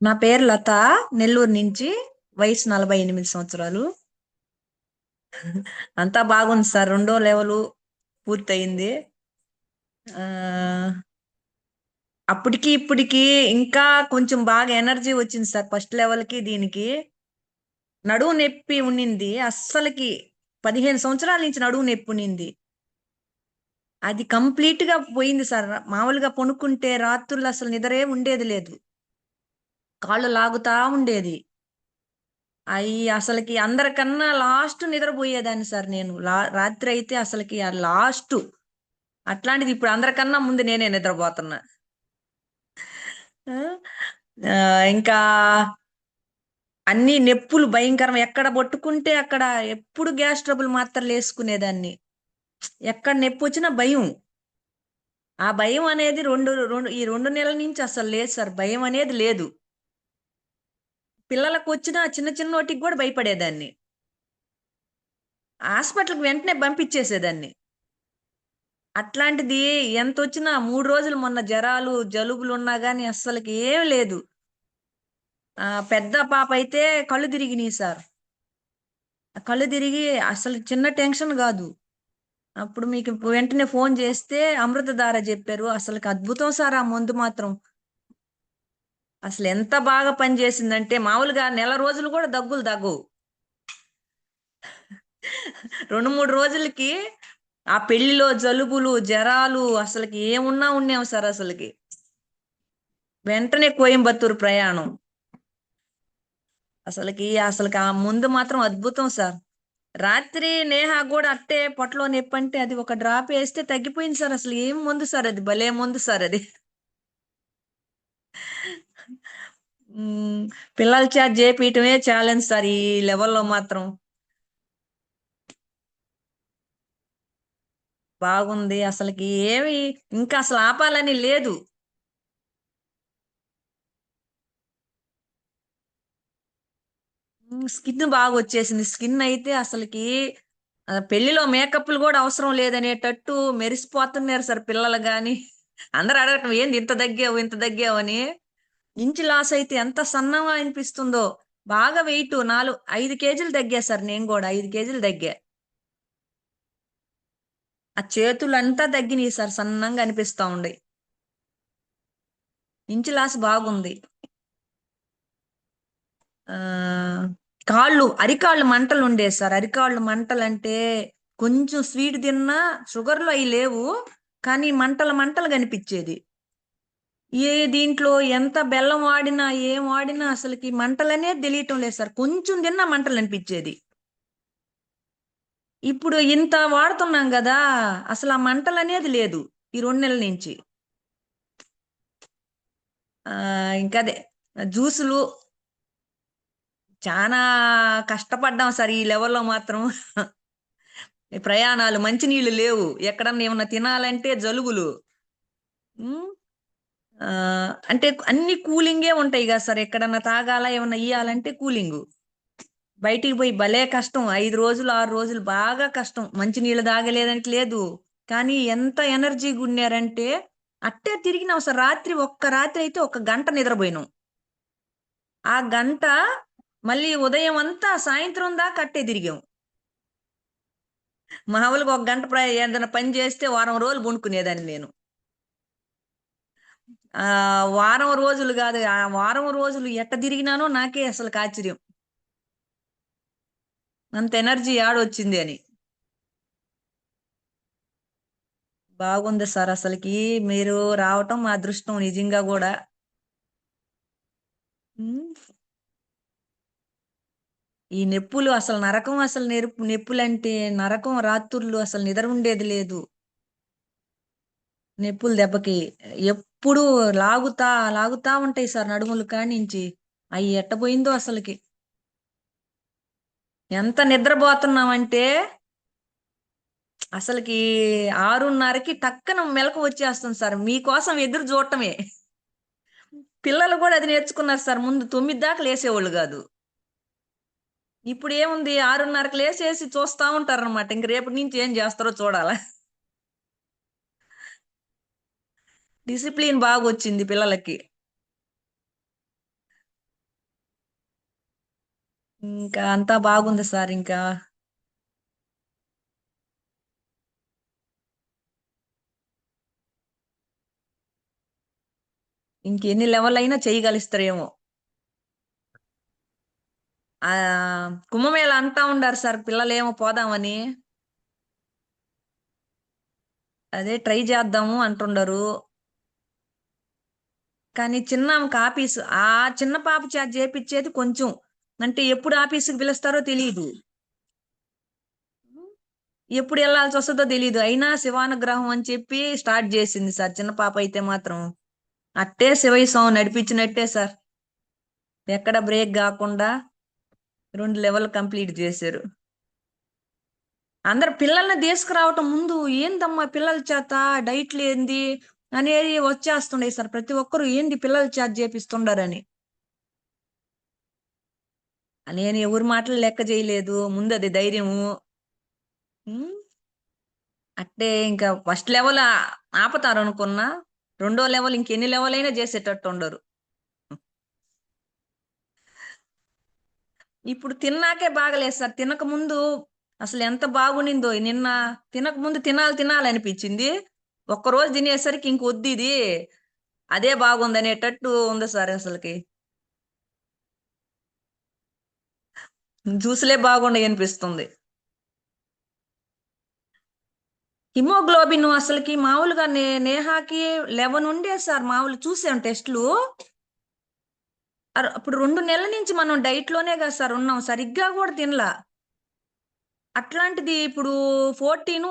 నా పేరు లత. నెల్లూరు నుంచి. వయసు 48 సంవత్సరాలు. అంతా బాగుంది సార్. రెండో లెవెల్ పూర్తయింది. ఆ, అప్పటికి ఇప్పటికి ఇంకా కొంచెం బాగా ఎనర్జీ వచ్చింది సార్. ఫస్ట్ లెవెల్కి దీనికి నడువు నొప్పి ఉండింది అస్సలకి. 15 సంవత్సరాల నుంచి నడువు నొప్పి ఉండింది. అది కంప్లీట్ గా పోయింది సార్. మామూలుగా పనుకుంటే రాత్రులు అసలు నిద్రే ఉండేది లేదు. కాళ్ళు లాగుతా ఉండేది. అయి అసలకి అందరికన్నా లాస్ట్ నిద్రపోయేదాన్ని సార్ నేను. రాత్రి అయితే అసలకి ఆ లాస్ట్. అట్లాంటిది ఇప్పుడు అందరికన్నా ముందు నేనే నిద్రపోతున్నా. ఆ, ఇంకా అన్ని నొప్పులు భయంకరం. ఎక్కడ పట్టుకుంటే అక్కడ ఎప్పుడు గ్యాస్ ట్రబుల్ మాత్రలు వేసుకునేదాన్ని. ఎక్కడ నొప్పి వచ్చినా భయం. ఆ భయం అనేది ఈ 2 నెలల నుంచి అసలు లేదు సార్. భయం అనేది లేదు. పిల్లలకు వచ్చిన చిన్న చిన్న వాటికి కూడా భయపడేదాన్ని. హాస్పిటల్కి వెంటనే పంపించేసేదాన్ని. అట్లాంటిది ఎంతొచ్చినా 3 రోజులు మొన్న జ్వరాలు, జలుబులు ఉన్నా గాని అస్సలకి ఏం లేదు. పెద్ద పాప అయితే కళ్ళు తిరిగినియి సార్. ఆ కళ్ళు తిరిగి అసలు చిన్న టెన్షన్ గాదు. అప్పుడు మీకు వెంటనే ఫోన్ చేస్తే అమృతధార జెప్పారు. అసలకి అద్భుతం సార్ ఆ మందు మాత్రం. అసలెంత బాగా పనిచేసిందంటే మామూలుగా నెల రోజులు గూడా దగ్గులు దగ్గవు. 2, 3 రోజులకి ఆ పెళ్లిలో జలుబులు, జరాలు అసలకి ఏమున్నా ఉన్నేవి సార్ అసలకి. వెంటనే కోయంబత్తూరు ప్రయాణం. అసలకి ఆ ముందు మాత్రం అద్భుతం సార్. రాత్రి నేహ కూడా అట్టే పొట్టలో నొప్పంటే అది ఒక డ్రాప్ వేస్తే తగ్గిపోయింది సార్. అసలు ఏం మందు సార్ అది. భలే మందు సార్ అది. మ్మ్. పిల్లల చేత చేపియటమే ఛాలెంజ్ సార్ ఈ లెవెల్లో మాత్రం. బాగుంది అసలుకి. ఏమి ఇంకా అసలు ఆపాలని లేదు. స్కిన్ బాగా వచ్చేసింది. స్కిన్ అయితే అసలుకి పెళ్లిలో మేకప్లు కూడా అవసరం లేదనేటట్టు మెరిసిపోతున్నారు సార్ పిల్లలు గాని. అందరు అడగటం ఏంది ఇంత దగ్గావు ఇంత దగ్గావు అని. ఇంచు లాస్ అయితే ఎంత సన్నంగా అనిపిస్తుందో. బాగా వెయిట్ 5 కేజీలు తగ్గా సార్. నేను కూడా 5 కేజీలు తగ్గా. ఆ చేతులంతా తగ్గినాయి సార్. సన్నంగా అనిపిస్తా ఉండే. ఇంచు లాస్ బాగుంది. ఆ అరికాళ్ళు మంటలు ఉండే సార్. అరికాళ్ళు మంటలు అంటే కొంచెం స్వీట్ తిన్నా షుగర్లు అవి లేవు. కానీ మంటలు మంటలు కనిపించేది. దీంట్లో ఎంత బెల్లం వాడినా ఏం వాడినా అసలుకి మంటలనే తెలియటం లేదు సార్. కొంచెం తిన్నా మంటలు అనిపించేది. ఇప్పుడు ఇంత వాడుతున్నాం కదా. అసలు ఆ మంటలు అనేది లేదు ఈ 2 నెలల నుంచి. ఇంకదే జ్యూసులు చాలా కష్టపడ్డాం సార్ ఈ లెవెల్లో మాత్రం. ఈ ప్రయాణాలు మంచినీళ్ళు లేవు. ఎక్కడన్నా ఏమన్నా తినాలంటే జలుబులు. ఉమ్, ఆ, అంటే అన్ని కూలింగే ఉంటాయి కదా సార్. ఎక్కడన్నా తాగాల ఏమన్నా ఇయ్యాలంటే కూలింగు. బయటికి పోయి భలే కష్టం. 5 రోజులు 6 రోజులు బాగా కష్టం. మంచినీళ్ళు తాగలేదంటే లేదు. కానీ ఎంత ఎనర్జీగా ఉన్నారంటే అట్టే తిరిగినాం సార్. ఒక్క రాత్రి అయితే 1 గంట నిద్రపోయినాం. ఆ గంట మళ్ళీ ఉదయం అంతా సాయంత్రం దాకా అట్టే తిరిగాం. మామూలుగా 1 గంట ఏదైనా పని చేస్తే వారం రోజులు పండుకునేదాన్ని నేను. వారం రోజులు కాదు. ఆ వారం రోజులు ఎట్ట తిరిగినానో నాకే అసలు ఆశ్చర్యం. అంత ఎనర్జీ ఆడొచ్చింది అని. బాగుంది సార్ అసలుకి. మీరు రావటం మా అదృష్టం నిజంగా కూడా. ఉమ్, ఈ నొప్పులు అసలు నరకం. అసలు నొప్పులంటే నరకం. రాత్రుళ్ళు అసలు నిద్ర ఉండేది లేదు. నొప్పులు దెబ్బకి ఎప్పుడు లాగుతా లాగుతా ఉంటాయి సార్ నడుములు కానించి. అవి ఎట్టపోయిందో అసలుకి. ఎంత నిద్రపోతున్నామంటే అసలుకి 6:30కి టక్కన మెలకు వచ్చేస్తుంది సార్. మీకోసం ఎదురు చూడటమే. పిల్లలు కూడా అది నేర్చుకున్నారు సార్. ముందు 9 దాకా లేసేవాళ్ళు కాదు. ఇప్పుడు ఏముంది 6:30కి లేసేసి చూస్తా ఉంటారన్నమాట. ఇంక రేపటి నుంచి ఏం చేస్తారో చూడాలా. డిసిప్లిన్ బాగా వచ్చింది పిల్లలకి. ఇంకా అంతా బాగుంది సార్ ఇంకా. ఇంకెన్ని లెవెల్ అయినా చేయగలుస్తారేమో. ఆ కుంభమేళ అంటా ఉండారు సార్ పిల్లలేమో పోదామని. అదే ట్రై చేద్దాము అంటుండరు. కానీ చిన్నామెకు ఆఫీసు ఆ చిన్న పాప చేత చేపిచ్చేది కొంచెం. అంటే ఎప్పుడు ఆఫీసుకి పిలుస్తారో తెలియదు. ఎప్పుడు వెళ్ళాల్సి వస్తుందో తెలియదు. అయినా శివానుగ్రహం అని చెప్పి స్టార్ట్ చేసింది సార్ చిన్న పాప అయితే మాత్రం. అట్టే శివయ్య స్వామి నడిపించినట్టే సార్. ఎక్కడ బ్రేక్ కాకుండా 2 లెవెల్ కంప్లీట్ చేశారు. అందరు పిల్లల్ని తీసుకురావటం ముందు ఏందమ్మా పిల్లల చేత డైట్లు ఏంది అనేది వచ్చేస్తుండే సార్. ప్రతి ఒక్కరు ఏంది పిల్లల చేత చేపిస్తుండారని. నేను ఎవరి మాటలు లెక్క చేయలేదు. ముందు అది ధైర్యము. ఉమ్, అట్టే ఇంకా ఫస్ట్ లెవెల్ ఆపుతారు అనుకున్నా. 2వ లెవెల్ ఇంకెన్ని లెవెల్ అయినా చేసేటట్టు ఉండరు. ఇప్పుడు తిన్నాకే బాగలేదు సార్. తినక ముందు అసలు ఎంత బాగునిందో. నిన్న తినక ముందు తినాలి తినాలి అనిపించింది. ఒక్కరోజు తినేసరికి ఇంకొద్దు ఇది. అదే బాగుందనేటట్టు ఉంది సార్ అసలుకి. జ్యూసులే బాగుండయి అనిపిస్తుంది. హిమోగ్లోబిన్ అసలుకి మామూలుగా నేహాకి 11 ఉండే సార్. మామూలు చూసాం టెస్టులు. అప్పుడు 2 నెలల నుంచి మనం డైట్ లోనే కదా సార్ ఉన్నాం. సరిగ్గా కూడా తినలా. అట్లాంటిది ఇప్పుడు 14,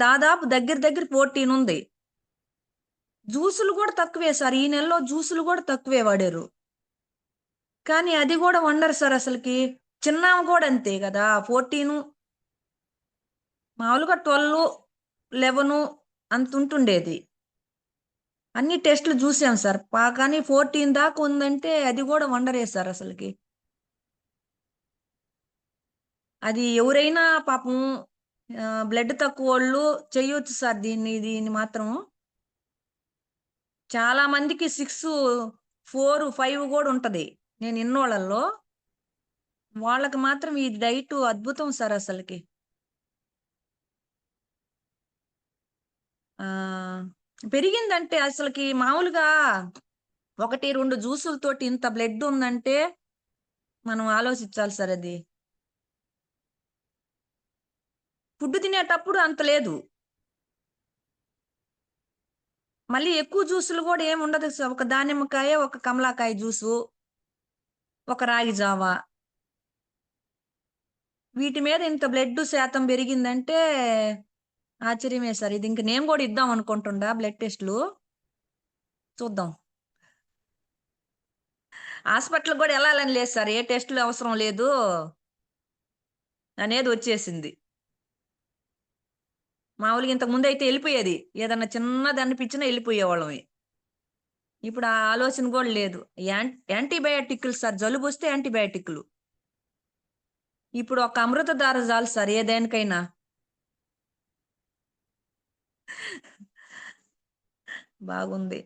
దాదాపు దగ్గర దగ్గర 14 ఉంది. జ్యూసులు కూడా తక్కువే సార్. ఈ నెలలో జ్యూసులు కూడా తక్కువే వాడారు. కానీ అది కూడా వండరు సార్ అసలుకి. చిన్నామ కూడా అంతే కదా 14. మామూలుగా 12, 11 అంత ఉంటుండేది. అన్ని టెస్టులు చూసాం సార్. కానీ 14 దాకా ఉందంటే అది కూడా వండరే సార్ అసలుకి. అది ఎవరైనా పాపం బ్లడ్ తక్కువోళ్ళు చెయ్యొచ్చు సార్ దీన్ని దీన్ని మాత్రం. చాలా మందికి 6, 4, 5 కూడా ఉంటది. నేను ఇన్నోళ్ళల్లో. వాళ్ళకి మాత్రం ఈ డైట్ అద్భుతం సార్ అసలుకి. ఆ పెరిగిందంటే అసలుకి మామూలుగా 1, 2 జ్యూసులతోటి ఇంత బ్లడ్ ఉందంటే మనం ఆలోచించాలి సార్ అది. ఫుడ్ తినేటప్పుడు అంత లేదు. మళ్ళీ ఎక్కువ జ్యూసులు కూడా ఏమి ఉండదు సార్. ఒక దానిమ్మకాయ, ఒక కమలాకాయ జ్యూసు, ఒక రాగి జావా. వీటి మీద ఇంత బ్లడ్ శాతం పెరిగిందంటే ఆశ్చర్యమే సార్. ఇది ఇంక నేను కూడా ఇద్దాం అనుకుంటుండా బ్లడ్ టెస్టులు. చూద్దాం. హాస్పిటల్ కూడా వెళ్ళాలని లేదు సార్. ఏ టెస్టులు అవసరం లేదు అనేది వచ్చేసింది. మామూలుగా ఇంతకు ముందు అయితే వెళ్ళిపోయేది. ఏదన్నా చిన్నది అనిపించినా వెళ్ళిపోయేవాళ్ళమే. ఇప్పుడు ఆ ఆలోచన కూడా లేదు. యాంటీబయాటిక్లు సార్. జలుబు వస్తే యాంటీబయాటిక్లు. ఇప్పుడు ఒక అమృతధార చాలు సార్ ఏ దేనికైనా. బాగుంది.